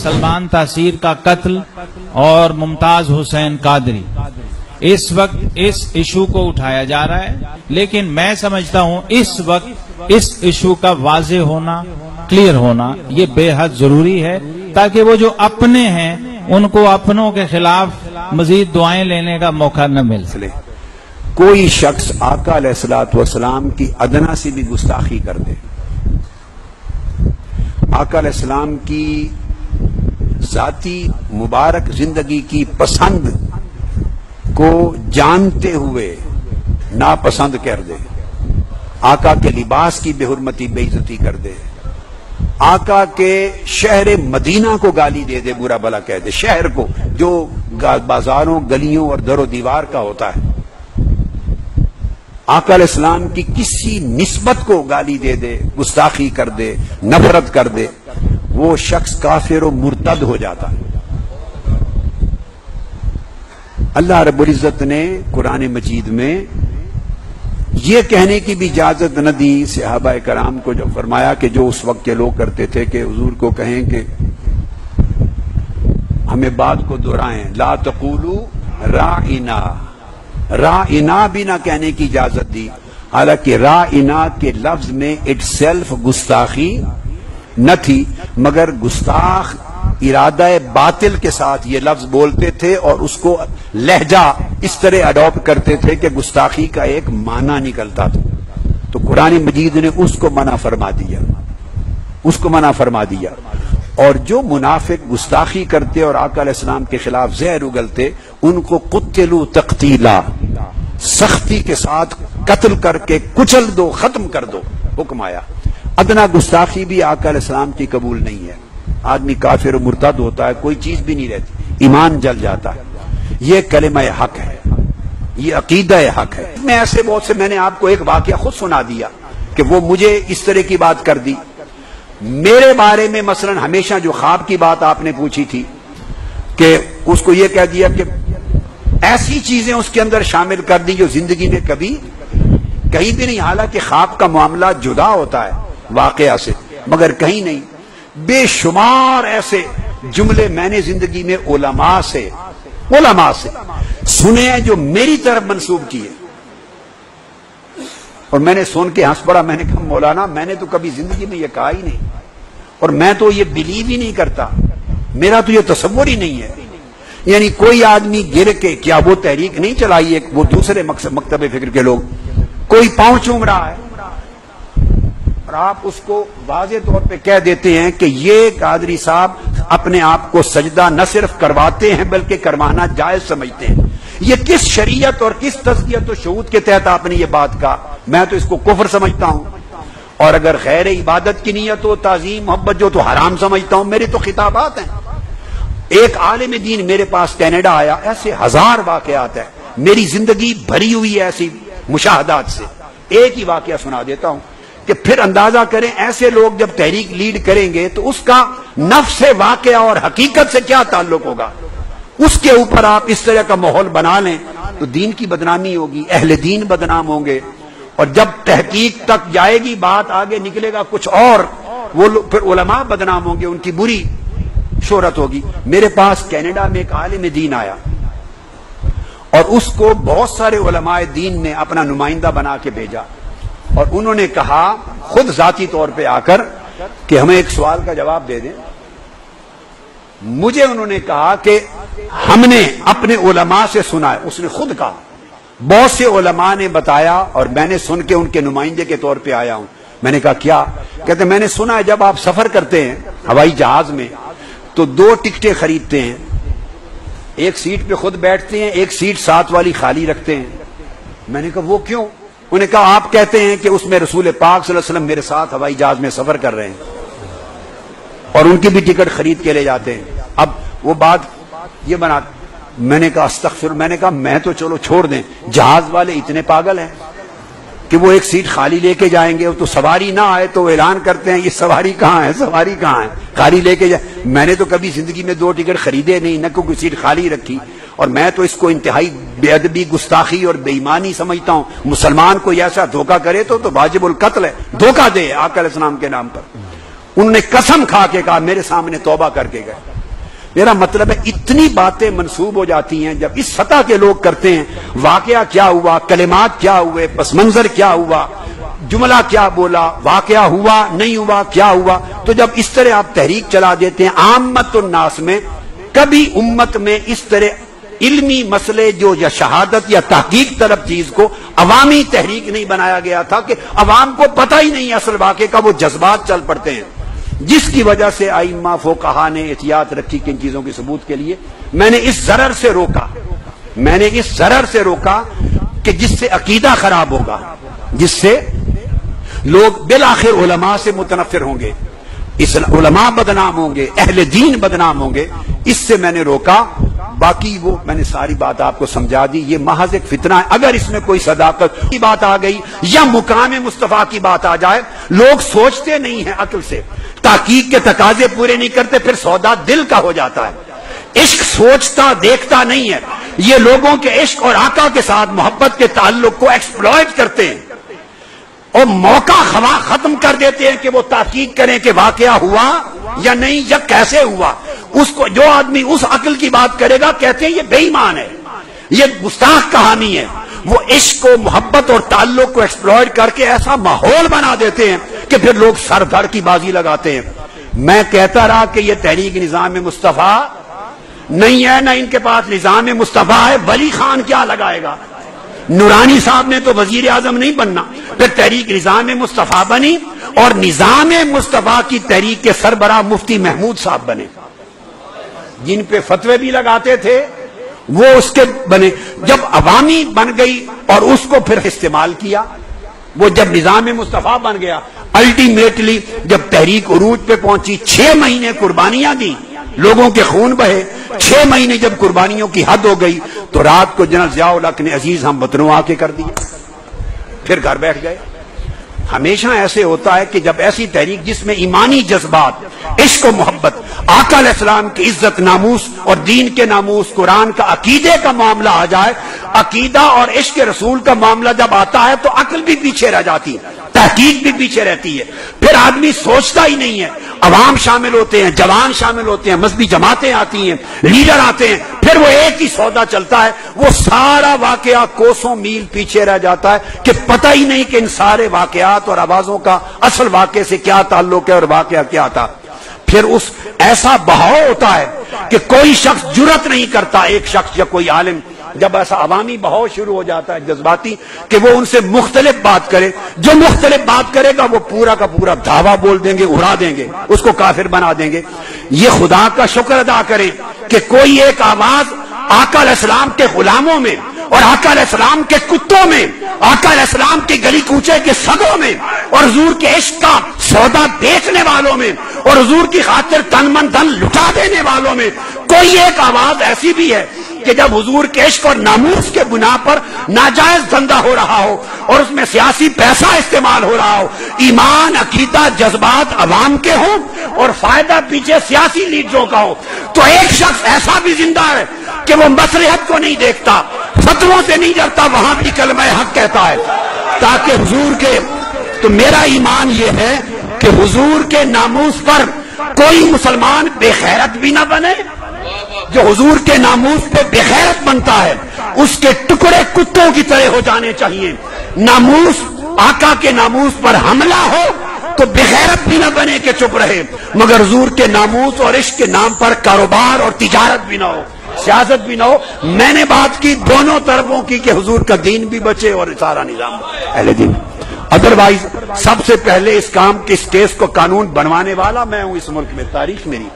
سلمان تاثیر کا قتل اور ممتاز حسین قادری، اس وقت اس ایشو کو اٹھایا جا رہا ہے، لیکن میں سمجھتا ہوں اس وقت اس ایشو کا واضح ہونا، کلیئر ہونا یہ بے حد ضروری ہے، تاکہ وہ جو اپنے ہیں ان کو اپنوں کے خلاف مزید دعائیں لینے کا موقع نہ مل سکے۔ کوئی شخص آقا علیہ الصلوۃ والسلام کی ادنا سے بھی گستاخی کر دے، آقا علیہ السلام کی ذاتی مبارک زندگی کی پسند کو جانتے ہوئے ناپسند کر دے، آقا کے لباس کی بے حرمتی بے عزتی کر دے، آقا کے شہر مدینہ کو گالی دے دے، برا بلا کہہ دے، شہر کو جو بازاروں گلیوں اور در و دیوار کا ہوتا ہے، آقا علیہ السلام کی کسی نسبت کو گالی دے دے، گستاخی کر دے، نفرت کر دے، وہ شخص کافر و مرتد ہو جاتا ہے۔ اللہ رب العزت نے قرآن مجید میں یہ کہنے کی بھی اجازت نہ دی صحابہ کرام کو، جو فرمایا کہ جو اس وقت کے لوگ کرتے تھے کہ حضور کو کہیں کہ ہمیں بات کو دہرائیں، لا تقولوا راعنا، راعنا بھی نہ کہنے کی اجازت دی، حالانکہ راعنا کے لفظ میں اٹ سیلف گستاخی نہ تھی، مگر گستاخ ارادہ باطل کے ساتھ یہ لفظ بولتے تھے اور اس کو لہجہ اس طرح اڈاپٹ کرتے تھے کہ گستاخی کا ایک معنی نکلتا تھا، تو قرآن مجید نے اس کو منع فرما دیا، اس کو منع فرما دیا۔ اور جو منافق گستاخی کرتے اور آقا علیہ السلام کے خلاف زہر اگلتے، ان کو قتلوا تقتیلا، سختی کے ساتھ قتل کر کے کچل دو، ختم کر دو، حکم آیا۔ ادنا گستاخی بھی آقا علیہ السلام کی قبول نہیں ہے، آدمی کافر و مرتد ہوتا ہے، کوئی چیز بھی نہیں رہتی، ایمان جل جاتا ہے۔ یہ کلمہ حق ہے، یہ عقیدہ حق ہے۔ میں ایسے بہت سے، میں نے آپ کو ایک واقعہ خود سنا دیا کہ وہ مجھے اس طرح کی بات کر دی میرے بارے میں، مثلا ہمیشہ جو خواب کی بات آپ نے پوچھی تھی کہ اس کو یہ کہہ دیا کہ ایسی چیزیں اس کے اندر شامل کر دی جو زندگی میں کبھی کہیں بھی نہیں، حالانکہ خواب کا معاملہ جدا ہوتا ہے واقعہ سے، مگر کہیں نہیں۔ بے شمار ایسے جملے میں نے زندگی میں علماء سے سنے ہیں جو میری طرف منسوب کیے، اور میں نے سن کے ہنس پڑا، میں نے کہا مولانا میں نے تو کبھی زندگی میں یہ کہا ہی نہیں، اور میں تو یہ بلیو ہی نہیں کرتا، میرا تو یہ تصور ہی نہیں ہے۔ یعنی کوئی آدمی گر کے، کیا وہ تحریک نہیں چلائی ہے، وہ دوسرے مکتب فکر کے لوگ، کوئی پاؤں چوم رہا ہے اور آپ اس کو واضح طور پہ کہہ دیتے ہیں کہ یہ قادری صاحب اپنے آپ کو سجدہ نہ صرف کرواتے ہیں بلکہ کروانا جائز سمجھتے ہیں، یہ کس شریعت اور کس تزکیت و شعور کے تحت آپ نے یہ بات کہا؟ میں تو اس کو کفر سمجھتا ہوں، اور اگر غیر عبادت کی نیت ہو، تعظیم محبت جو، تو حرام سمجھتا ہوں۔ میرے تو خطابات ہیں۔ ایک عالم دین میرے پاس کینیڈا آیا، ایسے ہزار واقعات ہیں، میری زندگی بھری ہوئی ہے ایسی مشاہدات سے، ایک ہی واقعہ سنا دیتا ہوں کہ پھر اندازہ کریں ایسے لوگ جب تحریک لیڈ کریں گے تو اس کا نفس واقعہ اور حقیقت سے کیا تعلق ہوگا۔ اس کے اوپر آپ اس طرح کا ماحول بنا لیں تو دین کی بدنامی ہوگی، اہل دین بدنام ہوں گے، اور جب تحقیق تک جائے گی بات آگے نکلے گا کچھ اور، وہ پھر علماء بدنام ہوں گے، ان کی بری شہرت ہوگی۔ میرے پاس کینیڈا میں ایک عالم دین آیا اور اس کو بہت سارے علماء دین نے اپنا نمائندہ بنا کے بھیجا، اور انہوں نے کہا خود ذاتی طور پہ آ کر کہ ہمیں ایک سوال کا جواب دے دیں۔ مجھے انہوں نے کہا کہ ہم نے اپنے علماء سے سنا ہے، اس نے خود کہا، بہت سے علماء نے بتایا اور میں نے سن کے ان کے نمائندے کے طور پہ آیا ہوں۔ میں نے کہا کیا؟ کہتے میں نے سنا ہے جب آپ سفر کرتے ہیں ہوائی جہاز میں تو 2 ٹکٹیں خریدتے ہیں، ایک سیٹ پہ خود بیٹھتے ہیں، ایک سیٹ ساتھ والی خالی رکھتے ہیں۔ میں نے کہا وہ کیوں؟ انہوں نے کہا آپ کہتے ہیں کہ اس میں رسول پاک صلی اللہ علیہ وسلم میرے ساتھ ہوائی جہاز میں سفر کر رہے ہیں اور ان کی بھی ٹکٹ خرید کے لے جاتے ہیں۔ اب وہ بات یہ بنا، میں نے کہا استغفر، میں نے کہا میں تو چلو چھوڑ دیں، جہاز والے اتنے پاگل ہیں کہ وہ ایک سیٹ خالی لے کے جائیں گے، تو سواری نہ آئے تو اعلان کرتے ہیں یہ سواری کہاں ہے، سواری کہاں ہے، خالی لے کے جائیں۔ میں نے تو کبھی زندگی میں 2 ٹکٹ خریدے نہیں، نہ کوئی سیٹ خالی رکھی، اور میں تو اس کو انتہائی بے ادبی، گستاخی اور بے ایمانی سمجھتا ہوں۔ مسلمان کو ایسا دھوکہ کرے تو واجب القتل ہے، دھوکہ دے آقا علیہ السلام کے نام پر۔ انہوں نے قسم کھا کے کہا، میرے سامنے توبہ کر کے گئے، میرا مطلب ہے اتنی باتیں منسوب ہو جاتی ہیں جب اس سطح کے لوگ کرتے ہیں، واقعہ کیا ہوا، کلمات کیا ہوئے، پس منظر کیا ہوا، جملہ کیا بولا، واقعہ ہوا نہیں ہوا، کیا ہوا، تو جب اس طرح آپ تحریک چلا دیتے ہیں عامت الناس میں، کبھی امت میں اس طرح علمی مسئلے جو یا شہادت یا تحقیق طلب چیز کو عوامی تحریک نہیں بنایا گیا تھا کہ عوام کو پتہ ہی نہیں اصل واقعے کا، وہ جذبات چل پڑتے ہیں، جس کی وجہ سے ائمہ فقہا نے احتیاط رکھی کہ ان چیزوں کے ثبوت کے لیے میں نے اس ضرر سے روکا کہ جس سے عقیدہ خراب ہوگا، جس سے لوگ بالآخر علماء سے متنفر ہوں گے، علماء بدنام ہوں گے، اہل دین بدنام ہوں گے، اس سے میں نے روکا۔ باقی وہ میں نے ساری بات آپ کو سمجھا دی، یہ محض ایک فتنہ ہے۔ اگر اس میں کوئی صداقت کی بات آ گئی یا مقام مصطفیٰ کی بات آ جائے، لوگ سوچتے نہیں ہیں عقل سے، تحقیق کے تقاضے پورے نہیں کرتے، پھر سودا دل کا ہو جاتا ہے۔ عشق سوچتا دیکھتا نہیں ہے، یہ لوگوں کے عشق اور آقا کے ساتھ محبت کے تعلق کو ایکسپلوئٹ کرتے ہیں اور موقع ختم کر دیتے ہیں کہ وہ تحقیق کریں کہ واقعہ ہوا یا نہیں یا کیسے ہوا۔ اس کو جو آدمی اس عقل کی بات کرے گا کہتے ہیں یہ بے ایمان ہے، یہ گستاخ کہانی ہے۔ وہ عشق کو، محبت اور تعلق کو ایکسپلوئٹ کر کے ایسا ماحول بنا دیتے ہیں کہ پھر لوگ سر دھڑ کی بازی لگاتے ہیں۔ میں کہتا رہا کہ یہ تحریک نظام مصطفیٰ نہیں ہے، نہ ان کے پاس نظام مصطفیٰ ہے، ولی خان کیا لگائے گا؟ نورانی صاحب نے تو وزیر اعظم نہیں بننا، پھر تحریک نظام مصطفیٰ بنی اور نظام مصطفیٰ کی تحریک کے سربراہ مفتی محمود صاحب بنے، جن پہ فتوے بھی لگاتے تھے وہ اس کے بنے۔ جب عوامی بن گئی اور اس کو پھر استعمال کیا، وہ جب نظام مصطفیٰ بن گیا، الٹیمیٹلی جب تحریک عروج پہ پہنچی، 6 مہینے قربانیاں دی، لوگوں کے خون بہے، 6 مہینے جب قربانیوں کی حد ہو گئی تو رات کو جنرل ضیاء الحق نے عزیز ہم وطنوں آ کے کر دیا، پھر گھر بیٹھ گئے۔ ہمیشہ ایسے ہوتا ہے کہ جب ایسی تحریک جس میں ایمانی جذبات، عشق و محبت، آقا علیہ السلام کی عزت، ناموس اور دین کے ناموس، قرآن کا عقیدے کا معاملہ آ جائے، عقیدہ اور عشق رسول کا معاملہ جب آتا ہے تو عقل بھی پیچھے رہ جاتی ہے، تحقیق بھی پیچھے رہتی ہے، پھر آدمی سوچتا ہی نہیں ہے۔ عوام شامل ہوتے ہیں، جوان شامل ہوتے ہیں، مذہبی جماعتیں آتی ہیں، لیڈر آتے ہیں، پھر وہ ایک ہی سودا چلتا ہے، وہ سارا واقعہ کوسوں میل پیچھے رہ جاتا ہے کہ پتہ ہی نہیں کہ ان سارے واقعات اور آوازوں کا اصل واقعے سے کیا تعلق ہے اور واقعہ کیا تھا۔ پھر اس ایسا بہاؤ ہوتا ہے کہ کوئی شخص جرأت نہیں کرتا، ایک شخص یا کوئی عالم جب ایسا عوامی بہاؤ شروع ہو جاتا ہے جذباتی، کہ وہ ان سے مختلف بات کرے، جو مختلف بات کرے گا وہ پورا کا پورا دعویٰ بول دیں گے، اڑا دیں گے، اس کو کافر بنا دیں گے۔ یہ خدا کا شکر ادا کریں کہ کوئی ایک آواز آقا علیہ السلام کے غلاموں میں اور آقا علیہ السلام کے کتوں میں، آقا علیہ السلام کے گلی کوچے کے سگوں میں اور حضور کے عشق کا سودا بیچنے والوں میں اور حضور کی خاطر تن من دھن لٹا دینے والوں میں کوئی ایک آواز ایسی بھی ہے کہ جب حضور کے عشق اور ناموس کے بنا پر ناجائز دھندا ہو رہا ہو اور اس میں سیاسی پیسہ استعمال ہو رہا ہو، ایمان، عقیدہ، جذبات عوام کے ہوں اور فائدہ پیچھے سیاسی لیڈروں کا ہو، تو ایک شخص ایسا بھی زندہ ہے کہ وہ مصلحت کو نہیں دیکھتا، فتووں سے نہیں ڈرتا، وہاں بھی کلمہ حق کہتا ہے تاکہ حضور کے۔ تو میرا ایمان یہ ہے کہ حضور کے ناموس پر کوئی مسلمان بے غیرت بھی نہ بنے، جو حضور کے ناموس پہ بے غیرت بنتا ہے اس کے ٹکڑے کتوں کی طرح ہو جانے چاہیے۔ ناموس، آقا کے ناموس پر حملہ ہو تو بے غیرت بھی نہ بنے کہ چپ رہے، مگر حضور کے ناموس اور عشق کے نام پر کاروبار اور تجارت بھی نہ ہو، سیاست بھی نہ ہو۔ میں نے بات کی دونوں طرفوں کی کہ حضور کا دین بھی بچے اور سارا نظام اہل دین۔ ادروائز سب سے پہلے اس کام کے اس کیس کو قانون بنوانے والا میں ہوں اس ملک میں، تاریخ میری۔